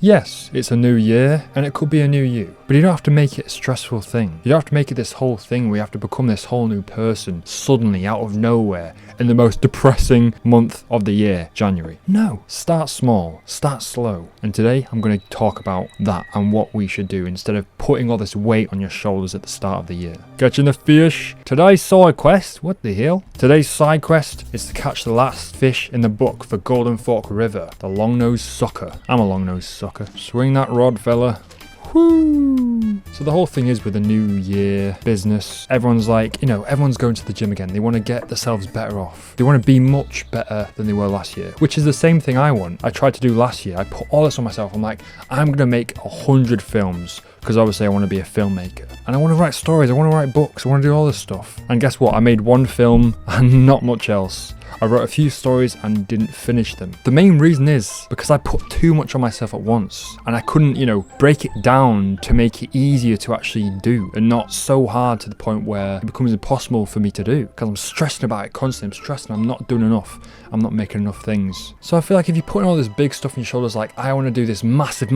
Yes, it's a new year, and it could be a new you, but you don't have to make it a stressful thing. You don't have to make it this whole thing where you have to become this whole new person suddenly out of nowhere in the most depressing month of the year, January. No, start small, start slow. And today I'm going to talk about that and what we should do instead of putting all this weight on your shoulders at the start of the year. Catching the fish. Today's side quest, what the hell? Today's side quest is to catch the last fish in the book for Golden Fork River, the long-nosed sucker. I'm a long-nosed sucker. Swing that rod, fella. Whoo! So the whole thing is with the new year business, everyone's like, everyone's going to the gym again. They want to get themselves better off. They want to be much better than they were last year, which is the same thing I want. I tried to do last year. I put all this on myself. I'm like, I'm going to make 100 films because obviously I want to be a filmmaker. And I want to write stories. I want to write books. I want to do all this stuff. And guess what? I made one film and not much else. I wrote a few stories and didn't finish them. The main reason is because I put too much on myself at once and I couldn't, break it down to make it easier to actually do and not so hard to the point where it becomes impossible for me to do because I'm stressing about it constantly. I'm stressing, I'm not doing enough. I'm not making enough things. So I feel like if you're putting all this big stuff on your shoulders, like I want to do this massive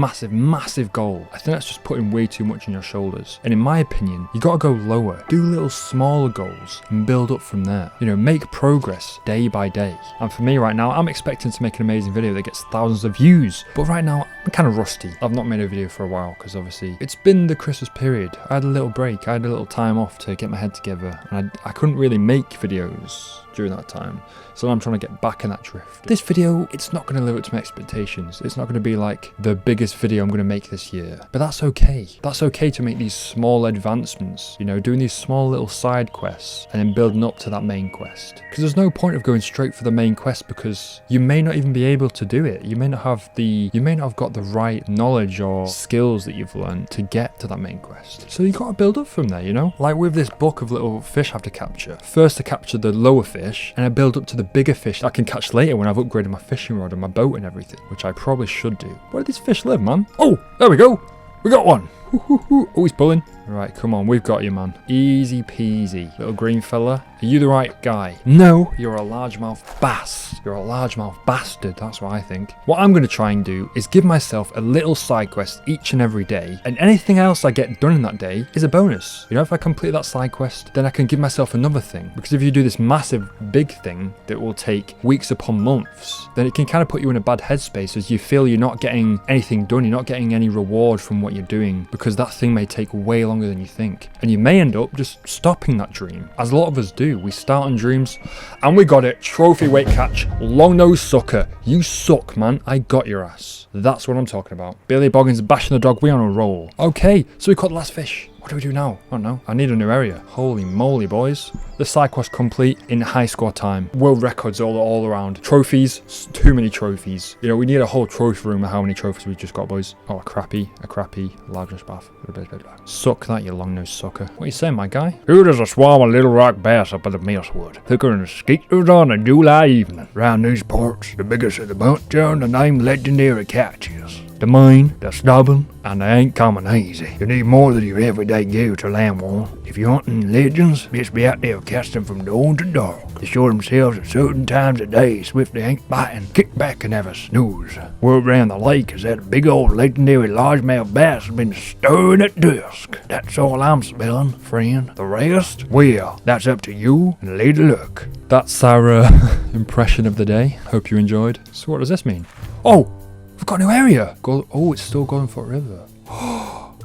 goal, I think that's just putting way too much on your shoulders. And in my opinion, you got to go lower. Do little smaller goals and build up from there. Make progress day by day. And for me right now, I'm expecting to make an amazing video that gets thousands of views. But right now, I'm kind of rusty. I've not made a video for a while because obviously it's been the Christmas period. I had a little break. I had a little time off to get my head together. And I couldn't really make videos during that time. So I'm trying to get back in that drift. This video, it's not going to live up to my expectations. It's not going to be like the biggest video I'm going to make this year. But that's okay. That's okay to make these small advancements, doing these small little side quests and then building up to that main quest. Because there's no point of going straight for the main quest because you may not even be able to do it. You may not have got the right knowledge or skills that you've learned to get to that main quest. So you got to build up from there, Like with this book of little fish I have to capture. First to capture the lower fish and I build up to the bigger fish I can catch later when I've upgraded my fishing rod and my boat and everything, which I probably should do. Where do these fish live, man? Oh, there we go. We got one. Oh, he's pulling. Right, come on, we've got you, man. Easy peasy. Little green fella. Are you the right guy? No, you're a largemouth bass. You're a largemouth bastard, that's what I think. What I'm going to try and do is give myself a little side quest each and every day, and anything else I get done in that day is a bonus. If I complete that side quest, then I can give myself another thing. Because if you do this massive, big thing that will take weeks upon months, then it can kind of put you in a bad headspace as you feel you're not getting anything done, you're not getting any reward from what you're doing, because that thing may take way longer than you think. And you may end up just stopping that dream, as a lot of us do. We start on dreams, and we got it. Trophy weight catch, long-nosed sucker. You suck, man. I got your ass. That's what I'm talking about. Billy Boggins bashing the dog. We on a roll. Okay, so we caught the last fish. What do we do now? I don't know. I need a new area. Holy moly, boys. The side quest complete in high score time. World records all around. Trophies. Too many trophies. We need a whole trophy room of how many trophies we've just got, boys. Oh, a crappie, largest bath. Suck that, you long-nosed sucker. What are you saying, my guy? Here there's a swarm of little rock bass up in the Millswood. Thicker than skeeters on a July evening. Round these parts, the biggest of the bunch are the name legendary catches. The mean, the stubborn, and they ain't coming easy. You need more than your everyday gear to land one. If you're hunting legends, just be out there casting from dawn to dark. They show themselves at certain times of day, swiftly ain't biting, kick back and have a snooze. Word around the lake is that a big old legendary largemouth bass has been stirring at dusk. That's all I'm spelling, friend. The rest, well, that's up to you and Lady Luck. That's our impression of the day. Hope you enjoyed. So what does this mean? Oh! We've got a new area. Oh, it's still Golden Fork River.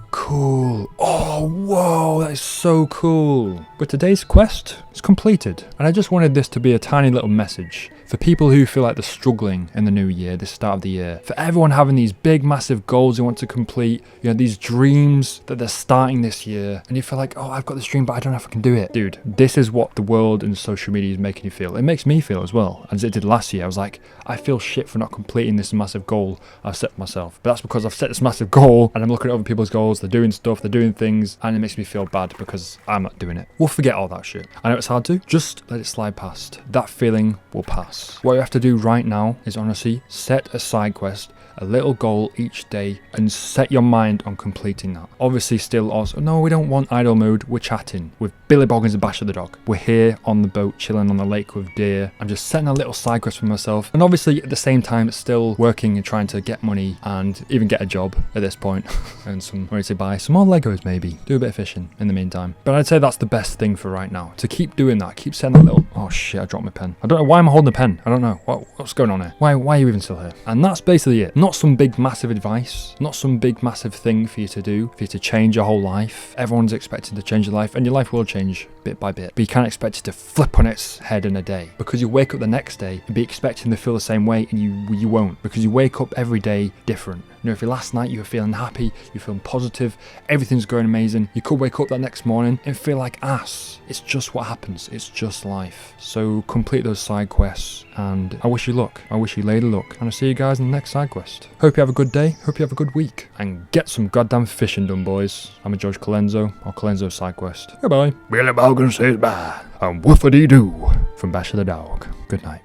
Cool. Oh, whoa, that is so cool. But today's quest is completed. And I just wanted this to be a tiny little message for people who feel like they're struggling in the new year, the start of the year. For everyone having these big, massive goals they want to complete, these dreams that they're starting this year. And you feel like, oh, I've got this dream, but I don't know if I can do it. Dude, this is what the world and social media is making you feel. It makes me feel as well, as it did last year. I was like, I feel shit for not completing this massive goal I've set for myself. But that's because I've set this massive goal and I'm looking at other people's goals. They're doing stuff, they're doing things, and it makes me feel bad because I'm not doing it. We'll forget all that shit. I know it's hard to. Just let it slide past. That feeling will pass. success. What you have to do right now is honestly set a side quest, a little goal each day, and set your mind on completing that. Obviously still also, no, we don't want idle mode, we're chatting with Billy Boggins and Basher the dog. We're here on the boat chilling on the lake with deer. I'm just setting a little side quest for myself, and obviously at the same time still working and trying to get money and even get a job at this point and some money to buy some more Legos, maybe do a bit of fishing in the meantime. But I'd say that's the best thing for right now, to keep doing that, keep setting that little, oh shit, I dropped my pen. I don't know why I'm holding a pen. I don't know what's going on here. Why are you even still here? And that's basically it. Not some big massive advice, not some big massive thing for you to do, for you to change your whole life. Everyone's expected to change your life, and your life will change bit by bit, but you can't expect it to flip on its head in a day, because you wake up the next day and be expecting to feel the same way, and you won't, because you wake up every day different. You know, if last night you were feeling happy, you're feeling positive, everything's going amazing, you could wake up that next morning and feel like ass. It's just what happens. It's just life. So complete those side quests, and I wish you luck. I wish you lady luck, and I'll see you guys in the next side quest. Hope you have a good day. Hope you have a good week, and get some goddamn fishing done, boys. I'm a George Kolenzo, or Kolenzo Side Quest. Goodbye. Billy Boggins says bye, and woofity-doo. From Basher the dog. Good night.